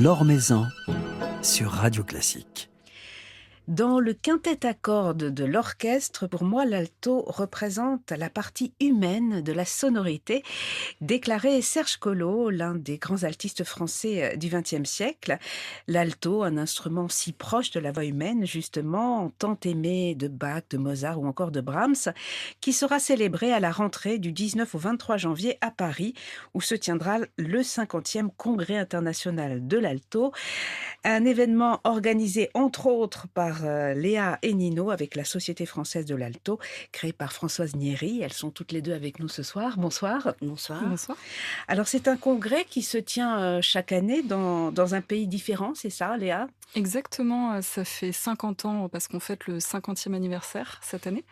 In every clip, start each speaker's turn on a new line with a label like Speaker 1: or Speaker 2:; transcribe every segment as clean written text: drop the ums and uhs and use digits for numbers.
Speaker 1: Laure Maison sur Radio Classique.
Speaker 2: Dans le quintet à cordes de l'orchestre, pour moi, l'alto représente la partie humaine de la sonorité, déclarait Serge Collot, l'un des grands altistes français du XXe siècle. L'alto, un instrument si proche de la voix humaine, justement, tant aimé de Bach, de Mozart ou encore de Brahms, qui sera célébré à la rentrée du 19 au 23 janvier à Paris, où se tiendra le 50e Congrès international de l'alto. Un événement organisé entre autres par Léa et Nino avec la Société française de l'alto, créée par Françoise Nieri. Elles sont toutes les deux avec nous ce soir. Bonsoir.
Speaker 3: Bonsoir.
Speaker 4: Bonsoir.
Speaker 2: Alors c'est un congrès qui se tient chaque année dans un pays différent, c'est ça Léa ?
Speaker 4: Exactement, ça fait 50 ans parce qu'on fête le 50e anniversaire cette année.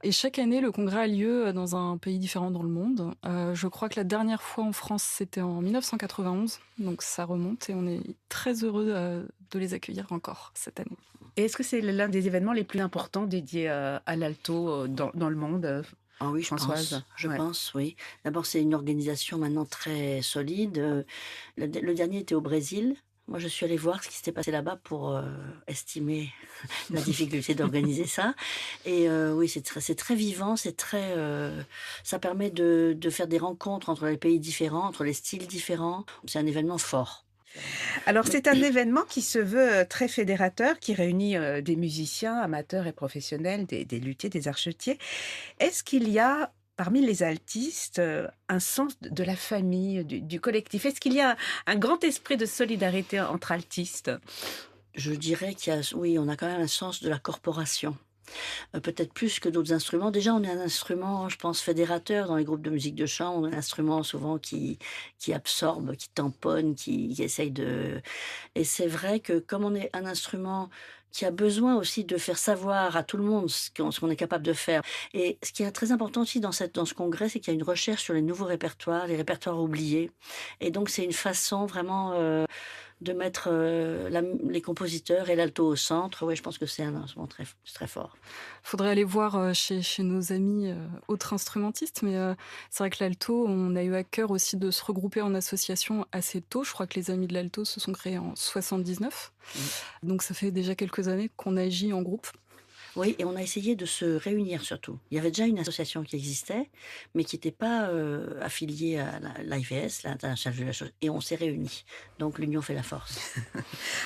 Speaker 4: Et chaque année, le congrès a lieu dans un pays différent dans le monde. Je crois que la dernière fois en France, c'était en 1991, donc ça remonte et on est très heureux de les accueillir encore cette année.
Speaker 2: Et est-ce que c'est l'un des événements les plus importants dédiés à l'alto dans le monde
Speaker 3: Ah oui,
Speaker 2: Françoise ?
Speaker 3: je
Speaker 2: Ouais.
Speaker 3: pense, oui. D'abord, c'est une organisation maintenant très solide. Le dernier était au Brésil. Moi, je suis allée voir ce qui s'était passé là-bas pour estimer la difficulté d'organiser ça. Et oui, c'est très vivant, ça permet de faire des rencontres entre les pays différents, entre les styles différents. C'est un événement fort.
Speaker 2: Alors c'est un événement qui se veut très fédérateur, qui réunit des musiciens, amateurs et professionnels, des luthiers, des archetiers. Est-ce qu'il y a parmi les altistes un sens de la famille, du collectif ? Est-ce qu'il y a un grand esprit de solidarité entre altistes ?
Speaker 3: Je dirais oui, on a quand même un sens de la corporation. Peut-être plus que d'autres instruments. Déjà, on est un instrument, je pense, fédérateur dans les groupes de musique de chambre. On est un instrument souvent qui absorbe, qui tamponne, qui essaye de... Et c'est vrai que comme on est un instrument qui a besoin aussi de faire savoir à tout le monde ce qu'on est capable de faire. Et ce qui est très important aussi dans ce congrès, c'est qu'il y a une recherche sur les nouveaux répertoires, les répertoires oubliés. Et donc, c'est une façon vraiment... de mettre les compositeurs et l'alto au centre. Oui, je pense que c'est un instrument très, très fort.
Speaker 4: Il faudrait aller voir chez nos amis autres instrumentistes, mais c'est vrai que l'alto, on a eu à cœur aussi de se regrouper en association assez tôt. Je crois que les Amis de l'alto se sont créés en 79. Donc ça fait déjà quelques années qu'on agit en groupe.
Speaker 3: Oui, et on a essayé de se réunir surtout. Il y avait déjà une association qui existait, mais qui n'était pas affiliée à l'IVS, l'International de la chose, et on s'est réunis. Donc l'union fait la force.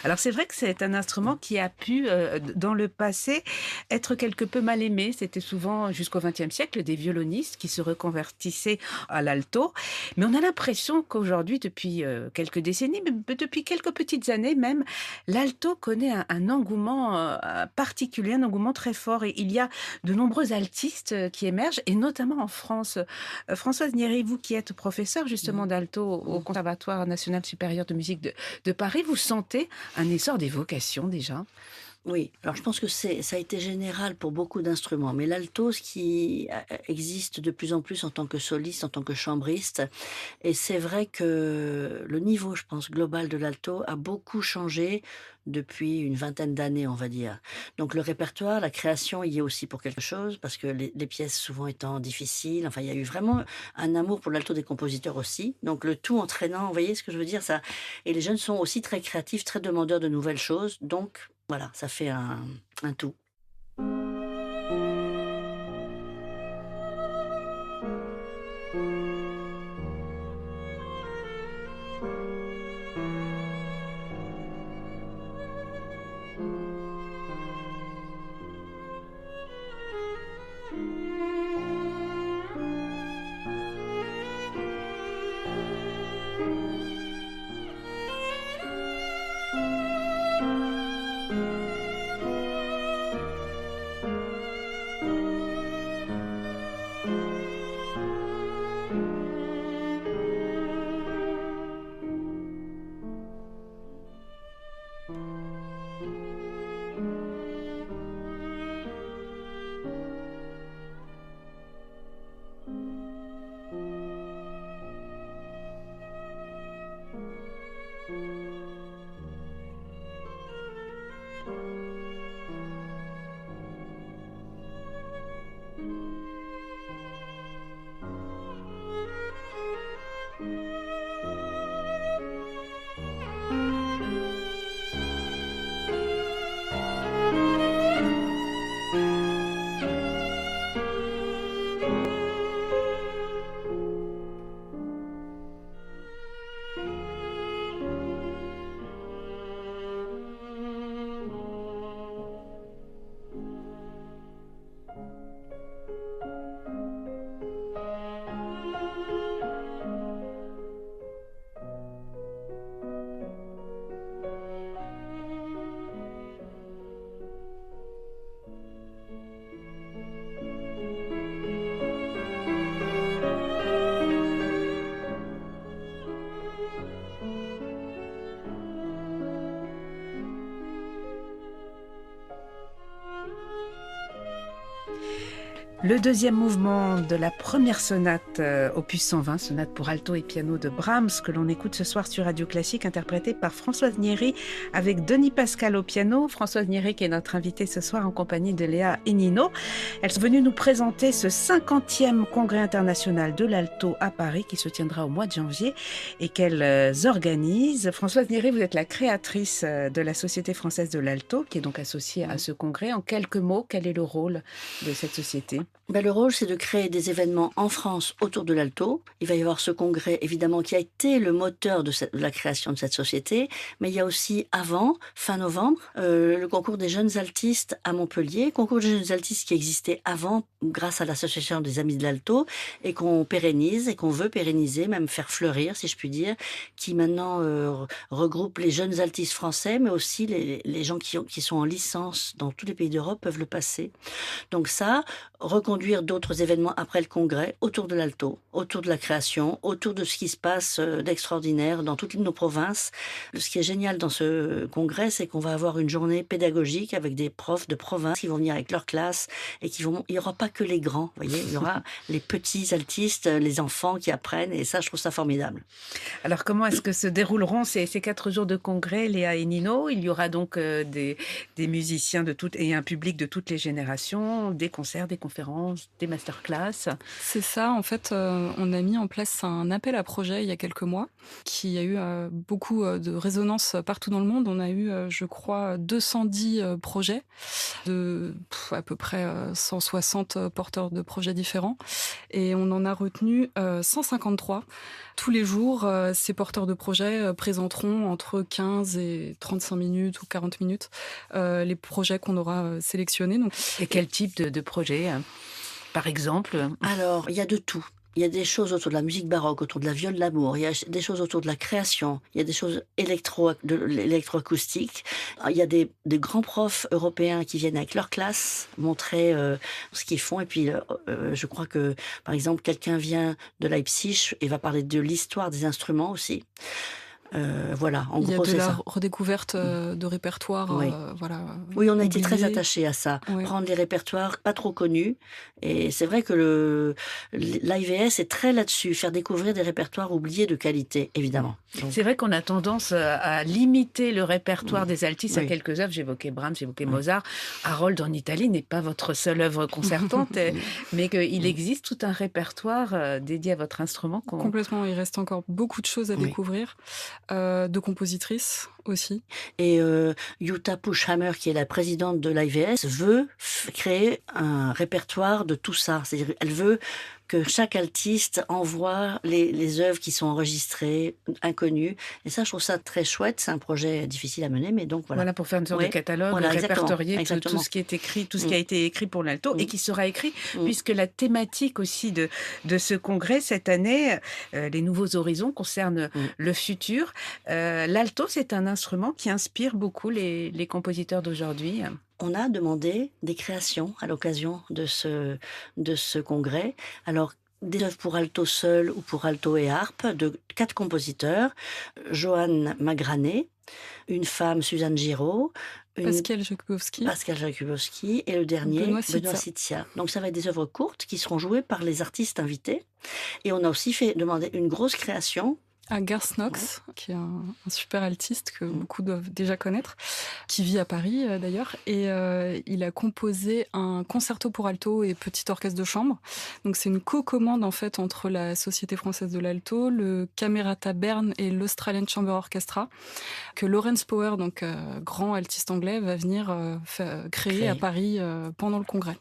Speaker 2: Alors c'est vrai que c'est un instrument qui a pu, dans le passé, être quelque peu mal aimé. C'était souvent, jusqu'au XXe siècle, des violonistes qui se reconvertissaient à l'alto. Mais on a l'impression qu'aujourd'hui, depuis quelques décennies, mais depuis quelques petites années même, l'alto connaît un engouement particulier, un engouement très fort. Et il y a de nombreux altistes qui émergent, et notamment en France. Françoise Nieri, vous qui êtes professeure justement d'alto au Conservatoire national supérieur de musique de Paris, vous sentez un essor des vocations déjà ?
Speaker 3: Oui, alors je pense que ça a été général pour beaucoup d'instruments, mais l'alto, ce qui existe de plus en plus en tant que soliste, en tant que chambriste, et c'est vrai que le niveau, je pense, global de l'alto a beaucoup changé depuis une vingtaine d'années, on va dire. Donc le répertoire, la création y est aussi pour quelque chose, parce que les pièces souvent étant difficiles, enfin il y a eu vraiment un amour pour l'alto des compositeurs aussi, donc le tout entraînant, vous voyez ce que je veux dire, ça. Et les jeunes sont aussi très créatifs, très demandeurs de nouvelles choses, donc voilà, ça fait un tout.
Speaker 2: Le deuxième mouvement de la première sonate opus 120, sonate pour alto et piano de Brahms, que l'on écoute ce soir sur Radio Classique, interprétée par Françoise Nieri avec Denis Pascal au piano. Françoise Nieri qui est notre invitée ce soir en compagnie de Léa et Nino. Elles sont venues nous présenter ce 50e congrès international de l'alto à Paris qui se tiendra au mois de janvier et qu'elles organisent. Françoise Nieri, vous êtes la créatrice de la Société française de l'alto qui est donc associée à ce congrès. En quelques mots, quel est le rôle de cette société ?
Speaker 3: Le rôle, c'est de créer des événements en France autour de l'alto. Il va y avoir ce congrès, évidemment, qui a été le moteur de la création de cette société. Mais il y a aussi, avant, fin novembre, le concours des jeunes altistes à Montpellier. Concours des jeunes altistes qui existait avant, grâce à l'association des Amis de l'Alto, et qu'on pérennise, et qu'on veut pérenniser, même faire fleurir, si je puis dire, qui maintenant regroupe les jeunes altistes français, mais aussi les gens qui sont en licence dans tous les pays d'Europe peuvent le passer. Donc ça, reconduire d'autres événements après le congrès, autour de l'alto, autour de la création, autour de ce qui se passe d'extraordinaire dans toutes nos provinces. Ce qui est génial dans ce congrès, c'est qu'on va avoir une journée pédagogique avec des profs de province qui vont venir avec leur classe et il n'y aura pas que les grands, vous voyez, il y aura les petits altistes, les enfants qui apprennent et ça, je trouve ça formidable.
Speaker 2: Alors, comment est-ce que se dérouleront ces 4 jours de congrès, Léa et Nino ? Il y aura donc des musiciens et un public de toutes les générations, des concerts, des conférences, des masterclass.
Speaker 4: C'est ça, en fait, on a mis en place un appel à projet il y a quelques mois qui a eu beaucoup de résonance partout dans le monde. On a eu, je crois, 210 projets de à peu près 160 porteurs de projets différents et on en a retenu 153. Tous les jours, ces porteurs de projets présenteront entre 15 et 35 minutes ou 40 minutes les projets qu'on aura sélectionnés. Donc,
Speaker 2: et quel type de projet, par exemple ?
Speaker 3: Alors, il y a de tout. Il y a des choses autour de la musique baroque, autour de la viole d'amour, il y a des choses autour de la création, il y a des choses de l'électroacoustique. Il y a des grands profs européens qui viennent avec leur classe montrer ce qu'ils font. Et puis, je crois que, par exemple, quelqu'un vient de Leipzig et va parler de l'histoire des instruments aussi. Voilà, en gros, c'est ça.
Speaker 4: Il y a de la redécouverte de répertoires.
Speaker 3: Oui.
Speaker 4: Voilà,
Speaker 3: oui, on a été
Speaker 4: oubliés.
Speaker 3: très attachés à ça.
Speaker 4: Oui.
Speaker 3: Prendre des répertoires pas trop connus. Et c'est vrai que l'IVS est très là-dessus, faire découvrir des répertoires oubliés de qualité, évidemment. Donc,
Speaker 2: c'est vrai qu'on a tendance à limiter le répertoire des altistes à quelques œuvres. J'évoquais Brahms, j'évoquais Mozart. Harold en Italie n'est pas votre seule œuvre concertante, mais qu'il existe tout un répertoire dédié à votre instrument.
Speaker 4: Complètement, il reste encore beaucoup de choses à découvrir. De compositrices aussi.
Speaker 3: Et Jutta Puschhammer, qui est la présidente de l'IVS, veut créer un répertoire de tout ça. C'est-à-dire, elle veut que chaque altiste envoie les œuvres qui sont enregistrées, inconnues. Et ça, je trouve ça très chouette. C'est un projet difficile à mener, mais donc voilà.
Speaker 2: Voilà, pour faire une sorte de catalogue, répertorier tout ce qui est écrit, tout ce qui a été écrit pour l'alto et qui sera écrit, puisque la thématique aussi de ce congrès cette année, les nouveaux horizons concernent le futur. L'alto, c'est un instrument qui inspire beaucoup les compositeurs d'aujourd'hui.
Speaker 3: On a demandé des créations à l'occasion de ce congrès. Alors, des œuvres pour alto seul ou pour alto et harpe de 4 compositeurs. Johann Magrané, une femme, Suzanne Giraud,
Speaker 4: Pascal Jakubowski
Speaker 3: et le dernier,
Speaker 4: Benoît
Speaker 3: Sitzia. Donc ça va être des œuvres courtes qui seront jouées par les artistes invités. Et on a aussi demandé une grosse création
Speaker 4: à Garth Knox, qui est un super altiste que beaucoup doivent déjà connaître, qui vit à Paris d'ailleurs, et il a composé un concerto pour alto et petit orchestre de chambre. Donc c'est une co-commande en fait entre la Société française de l'alto, le Camerata Bern et l'Australian Chamber Orchestra, que Lawrence Power, donc grand altiste anglais, va venir créer à Paris pendant le congrès.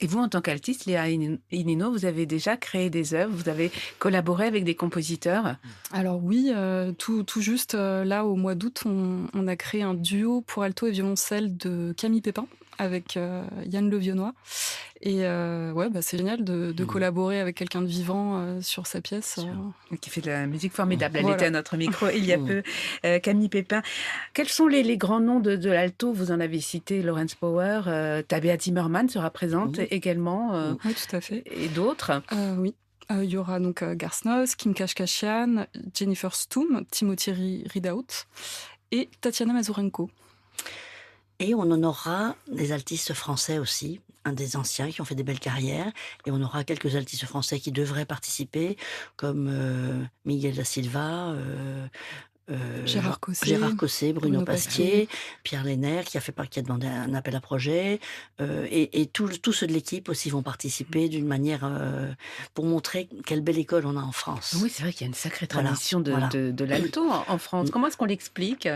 Speaker 2: Et vous, en tant qu'altiste, Léa et Nino, vous avez déjà créé des œuvres, vous avez collaboré avec des compositeurs ?
Speaker 4: Alors oui, tout juste là au mois d'août, on a créé un duo pour alto et violoncelle de Camille Pépin avec Yann Levionnois. Et c'est génial de collaborer avec quelqu'un de vivant sur sa pièce.
Speaker 2: Qui fait de la musique formidable. Elle était à notre micro il y a peu, Camille Pépin. Quels sont les grands noms de l'alto ? Vous en avez cité Lawrence Power, Tabea Zimmermann sera présente également.
Speaker 4: Oui, tout à fait.
Speaker 2: Et d'autres ?
Speaker 4: Oui. Il y aura donc Garth Knox, Kim Kashkashian, Jennifer Stoom, Timothy Ridout et Tatiana Mazurenko.
Speaker 3: Et on en aura des altistes français aussi, un des anciens qui ont fait des belles carrières. Et on aura quelques altistes français qui devraient participer, comme Miguel da Silva,
Speaker 4: Gérard Cosset,
Speaker 3: Gérard Cosset, Bruno
Speaker 4: Bruno
Speaker 3: Pasquier, Pierre Lénaire qui a demandé un appel à projet, et tous ceux de l'équipe aussi vont participer d'une manière pour montrer quelle belle école on a en France.
Speaker 2: Oui, c'est vrai qu'il y a une sacrée
Speaker 3: Voilà,
Speaker 2: tradition
Speaker 3: voilà.
Speaker 2: de l'alto en France. Comment est-ce qu'on l'explique?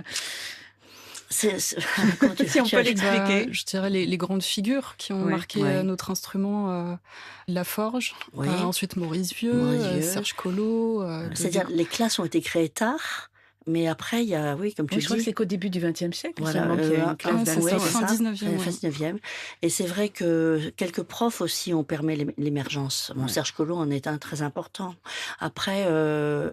Speaker 3: Comment
Speaker 2: Si on peut l'expliquer.
Speaker 4: Je dirais les grandes figures qui ont
Speaker 2: Oui,
Speaker 4: marqué
Speaker 3: oui.
Speaker 4: notre instrument, Laforge,
Speaker 3: Oui.
Speaker 4: ensuite Maurice Vieux,
Speaker 3: Maurice Vieux.
Speaker 4: Serge Collot.
Speaker 3: C'est-à-dire les classes ont été créées tard, mais après il y a, oui, comme tu
Speaker 2: Oui, je crois que
Speaker 3: dis,
Speaker 2: c'est qu'au début du XXe siècle
Speaker 3: voilà,
Speaker 2: seulement qu'il y a une classe
Speaker 4: c'est
Speaker 2: d'alto.
Speaker 4: ça,
Speaker 3: ouais,
Speaker 4: fin 19e,
Speaker 3: fin
Speaker 4: ouais.
Speaker 3: 19e. Et c'est vrai que quelques profs aussi ont permis l'émergence. Bon,
Speaker 2: Ouais.
Speaker 3: Serge Collot en est un très important. Après,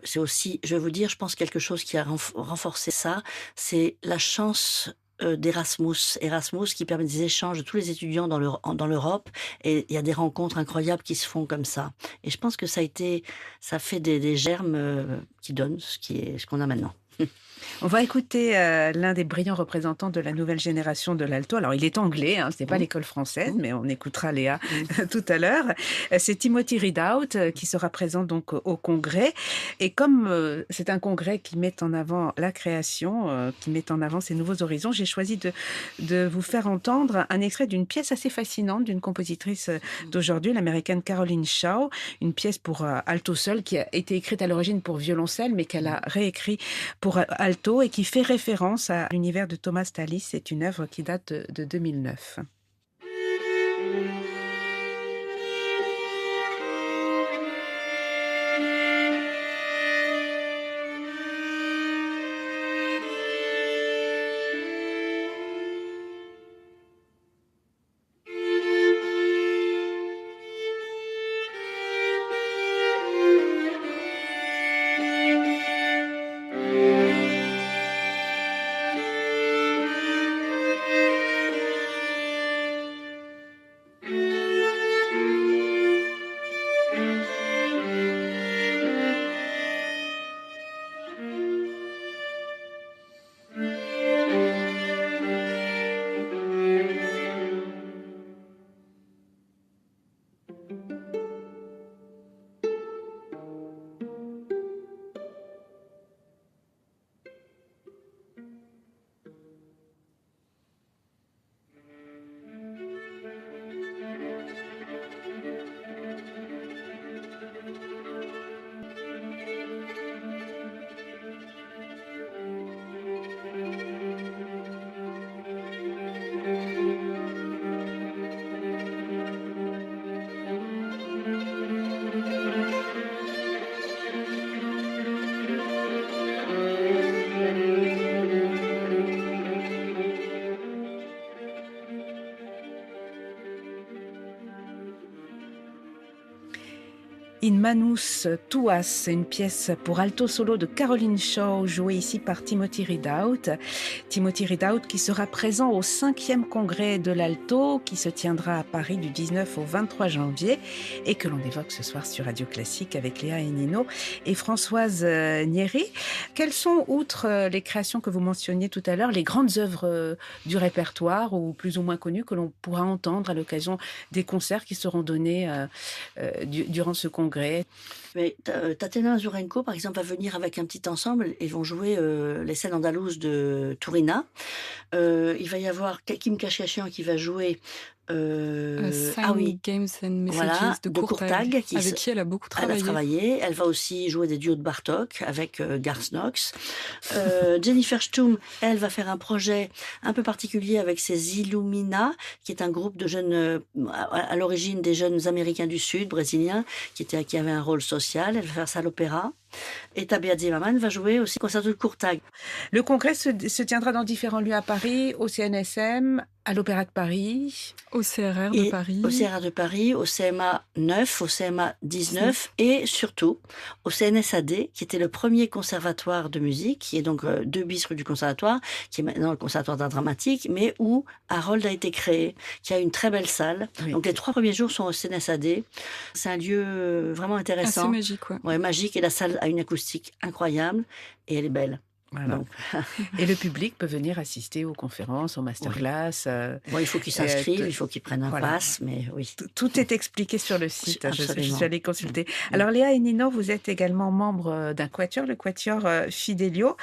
Speaker 3: c'est aussi, je vais vous dire, je pense quelque chose qui a renforcé ça, c'est la chance d'Erasmus. Erasmus qui permet des échanges de tous les étudiants dans l'Europe, et il y a des rencontres incroyables qui se font comme ça. Et je pense que ça fait des germes qui donnent ce qu'on a maintenant.
Speaker 2: On va écouter l'un des brillants représentants de la nouvelle génération de l'alto. Alors, il est anglais, hein, c'est pas l'école française, mais on écoutera Léa tout à l'heure. C'est Timothy Ridout qui sera présent donc au congrès. Et comme c'est un congrès qui met en avant la création, qui met en avant ses nouveaux horizons, j'ai choisi de vous faire entendre un extrait d'une pièce assez fascinante d'une compositrice d'aujourd'hui, l'américaine Caroline Shaw, une pièce pour alto seul qui a été écrite à l'origine pour violoncelle, mais qu'elle a réécrit pour alto et qui fait référence à l'univers de Thomas Tallis. C'est une œuvre qui date de 2009. In Manus Tuas, c'est une pièce pour alto solo de Caroline Shaw, jouée ici par Timothy Ridout. Timothy Ridout qui sera présent au 5e congrès de l'alto qui se tiendra à Paris du 19 au 23 janvier et que l'on évoque ce soir sur Radio Classique avec Léa Hénino et Françoise Nieri. Quelles sont, outre les créations que vous mentionniez tout à l'heure, les grandes œuvres du répertoire ou plus ou moins connues que l'on pourra entendre à l'occasion des concerts qui seront donnés durant ce congrès?
Speaker 3: Mais Tatiana Azurenko, par exemple, va venir avec un petit ensemble. Ils vont jouer les scènes andalouses de Turina. Il va y avoir Kim Kashkashian qui va jouer
Speaker 4: Sign Games and Messages
Speaker 3: voilà,
Speaker 4: de
Speaker 3: de
Speaker 4: Courtag, avec qui elle a beaucoup
Speaker 3: Elle a
Speaker 4: travaillé.
Speaker 3: travaillé. Elle va aussi jouer des duos de Bartók avec Garth Knox. Jennifer Stum, elle va faire un projet un peu particulier avec ses Illumina, qui est un groupe de jeunes, à l'origine des jeunes Américains du Sud, brésiliens, qui avaient un rôle social. Elle va faire ça à l'opéra. Et Tabea Zimmerman va jouer aussi concerto de Courtag.
Speaker 2: Le congrès se tiendra dans différents lieux à Paris, au CNSM, à l'Opéra de Paris,
Speaker 4: au CRR de Paris,
Speaker 3: au CRR de Paris, au CMA 9, au CMA 19 et surtout au CNSAD, qui était le premier conservatoire de musique, qui est donc 2 bis rue du Conservatoire, qui est maintenant le Conservatoire d'art dramatique, mais où Harold a été créé, qui a une très belle salle.
Speaker 2: Oui.
Speaker 3: Donc les 3 premiers jours sont au CNSAD. C'est un lieu vraiment intéressant.
Speaker 4: assez magique, ouais.
Speaker 3: Ouais, magique, et la salle a une acoustique incroyable et elle est belle.
Speaker 2: Voilà.
Speaker 3: Donc,
Speaker 2: Et le public peut venir assister aux conférences, aux
Speaker 3: oui.
Speaker 2: masterclass.
Speaker 3: Bon, il faut qu'ils
Speaker 2: Et,
Speaker 3: s'inscrivent, il faut qu'ils prennent un
Speaker 2: voilà.
Speaker 3: pass, mais oui,
Speaker 2: Tout est expliqué sur le site. Je suis
Speaker 3: absolument.
Speaker 2: allée consulter.
Speaker 3: Mm.
Speaker 2: Alors, Léa et Nino, vous êtes également membre d'un quatuor, le quatuor Fidelio.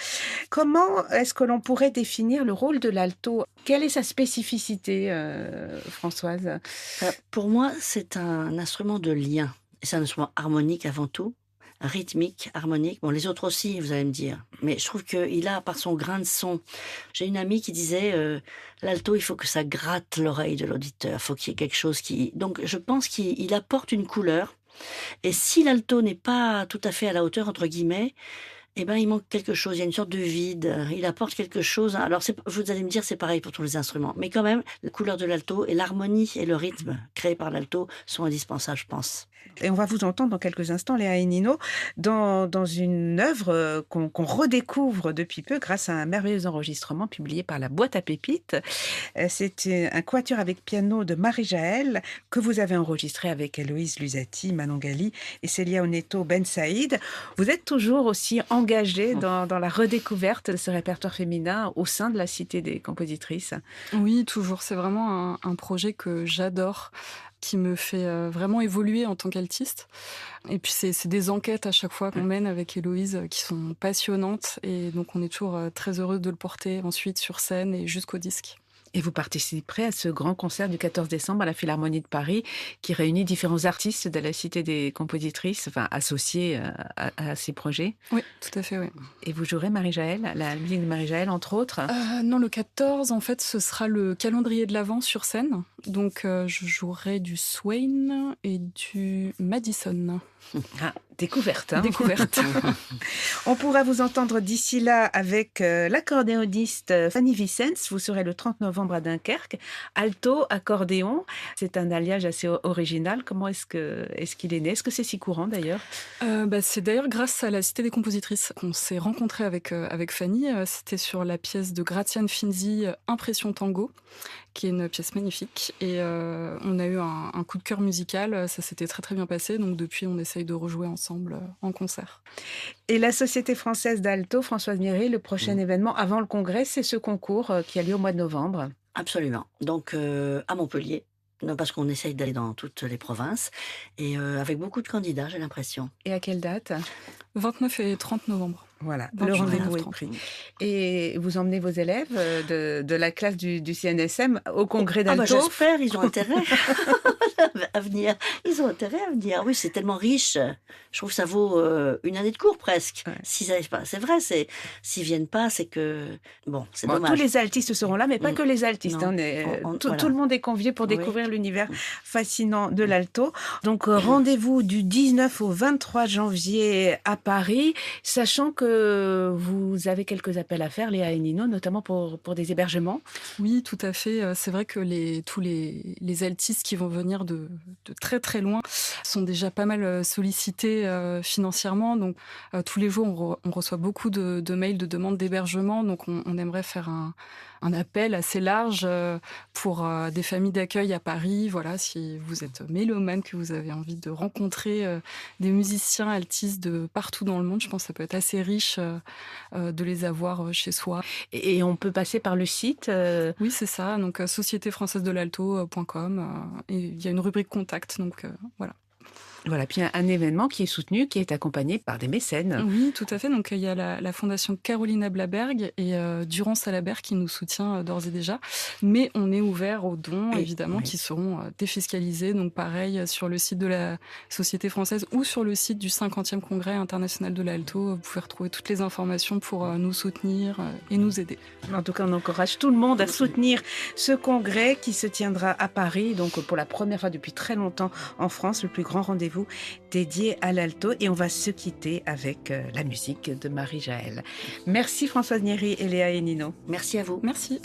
Speaker 2: Comment est-ce que l'on pourrait définir le rôle de l'alto? Quelle est sa spécificité, Françoise?
Speaker 3: Pour moi, c'est un instrument de lien. C'est un instrument harmonique avant tout, rythmique, harmonique. Bon, les autres aussi, vous allez me dire. Mais je trouve qu'il a, par son grain de son. J'ai une amie qui disait, l'alto, il faut que ça gratte l'oreille de l'auditeur. Il faut qu'il y ait quelque chose qui. Donc, je pense qu'il apporte une couleur. Et si l'alto n'est pas tout à fait à la hauteur, entre guillemets, eh ben, il manque quelque chose, il y a une sorte de vide, il apporte quelque chose. Alors vous allez me dire, c'est pareil pour tous les instruments, mais quand même, la couleur de l'alto et l'harmonie et le rythme créé par l'alto sont indispensables, je pense.
Speaker 2: Et on va vous entendre dans quelques instants, Léa et Nino, dans une œuvre qu'on redécouvre depuis peu grâce à un merveilleux enregistrement publié par la Boîte à Pépites. C'est un quatuor avec piano de Marie-Jaël que vous avez enregistré avec Héloïse Lusati, Manon Gali et Célia Oneto Ben Saïd. Vous êtes toujours aussi engagée dans la redécouverte de ce répertoire féminin au sein de la Cité des compositrices.
Speaker 4: Oui, toujours. C'est vraiment un projet que j'adore, qui me fait vraiment évoluer en tant qu'altiste. Et puis c'est des enquêtes à chaque fois qu'on mène avec Héloïse qui sont passionnantes. Et donc on est toujours très heureux de le porter ensuite sur scène et jusqu'au disque.
Speaker 2: Et vous participerez à ce grand concert du 14 décembre à la Philharmonie de Paris qui réunit différents artistes de la Cité des compositrices, enfin associés à ces projets.
Speaker 4: Oui, tout à fait, oui.
Speaker 2: Et vous jouerez Marie-Jaël, la musique de Marie-Jaël, entre autres.
Speaker 4: Non, le 14, en fait, ce sera le calendrier de l'Avent sur scène. Donc, je jouerai du Swain et du Madison.
Speaker 2: Ah, découverte. Hein.
Speaker 4: Découverte.
Speaker 2: On pourra vous entendre d'ici là avec l'accordéoniste Fanny Vicens. Vous serez le 30 novembre à Dunkerque. Alto, accordéon. C'est un alliage assez original. Comment est-ce qu'il est né? Est-ce que c'est si courant d'ailleurs?
Speaker 4: C'est d'ailleurs grâce à la Cité des compositrices qu'on s'est rencontrés avec Fanny. C'était sur la pièce de Gratian Finzi, Impression Tango, qui est une pièce magnifique. Et on a eu un coup de cœur musical. Ça s'était très très bien passé. Donc depuis, on essaye de rejouer ensemble en concert.
Speaker 2: Et la Société française d'Alto, Françoise Miry, le prochain événement avant le congrès, c'est ce concours qui a lieu au mois de novembre.
Speaker 3: Absolument. Donc, à Montpellier, non, parce qu'on essaye d'aller dans toutes les provinces, et avec beaucoup de candidats, j'ai l'impression.
Speaker 2: Et à quelle date?
Speaker 4: 29 et 30 novembre.
Speaker 2: Voilà,
Speaker 4: Donc,
Speaker 2: le
Speaker 4: je
Speaker 2: rendez-vous
Speaker 4: vais
Speaker 2: est
Speaker 4: à
Speaker 2: pris. Et vous emmenez vos élèves de la classe du CNSM au congrès
Speaker 3: Ah bah
Speaker 2: d'Alto?
Speaker 3: j'espère, ils ont intérêt à venir. Ils ont intérêt à venir. Oui, c'est tellement riche. Je trouve que ça vaut une année de cours presque.
Speaker 2: Ouais.
Speaker 3: S'ils n'arrivent pas, c'est vrai. S'ils viennent pas, c'est que bon, c'est
Speaker 2: Bon, tous
Speaker 3: dommage.
Speaker 2: les altistes seront là, mais pas que les altistes.
Speaker 3: Non.
Speaker 2: Tout
Speaker 3: Voilà.
Speaker 2: le monde est convié pour
Speaker 3: Oui.
Speaker 2: découvrir l'univers fascinant de l'alto. Donc, rendez-vous du 19 au 23 janvier à Paris, sachant que vous avez quelques appels à faire, Léa et Nino, notamment pour des hébergements.
Speaker 4: Oui, tout à fait. C'est vrai que tous les altistes qui vont venir de très très loin sont déjà pas mal sollicités financièrement. Donc tous les jours, on reçoit beaucoup de mails de demandes d'hébergement. Donc on aimerait faire un appel assez large pour des familles d'accueil à Paris. Voilà, si vous êtes mélomane, que vous avez envie de rencontrer des musiciens altistes de partout dans le monde, je pense que ça peut être assez riche de les avoir chez soi.
Speaker 2: Et on peut passer par le site.
Speaker 4: Oui, c'est ça. Donc, sociétéfrançaisedelalto.com. Et il y a une rubrique contact. Donc, voilà.
Speaker 2: Voilà, puis un événement qui est soutenu, qui est accompagné par des mécènes.
Speaker 4: Oui, tout à fait. Donc, il y a la fondation Caroline Ablaberg et Durand Salabert qui nous soutient d'ores et déjà. Mais on est ouvert aux dons,
Speaker 3: Oui,
Speaker 4: évidemment,
Speaker 3: oui.
Speaker 4: qui seront défiscalisés. Donc, pareil, sur le site de la Société française ou sur le site du 50e Congrès international de l'Alto, vous pouvez retrouver toutes les informations pour nous soutenir et nous aider.
Speaker 2: En tout cas, on encourage tout le monde à soutenir ce congrès qui se tiendra à Paris, donc pour la première fois depuis très longtemps en France, le plus grand rendez-vous dédié à l'alto. Et on va se quitter avec la musique de Marie-Jaël. Merci Françoise Nieri et Léa et Nino.
Speaker 3: Merci à vous.
Speaker 4: Merci.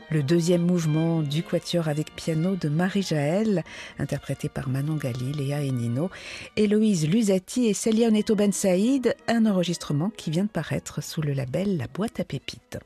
Speaker 2: Le deuxième mouvement du quatuor avec piano de Marie Jaël, interprété par Manon Gali, Léa et Nino, Héloïse Lusati et Célia Oneto Ben Saïd, un enregistrement qui vient de paraître sous le label La Boîte à Pépites.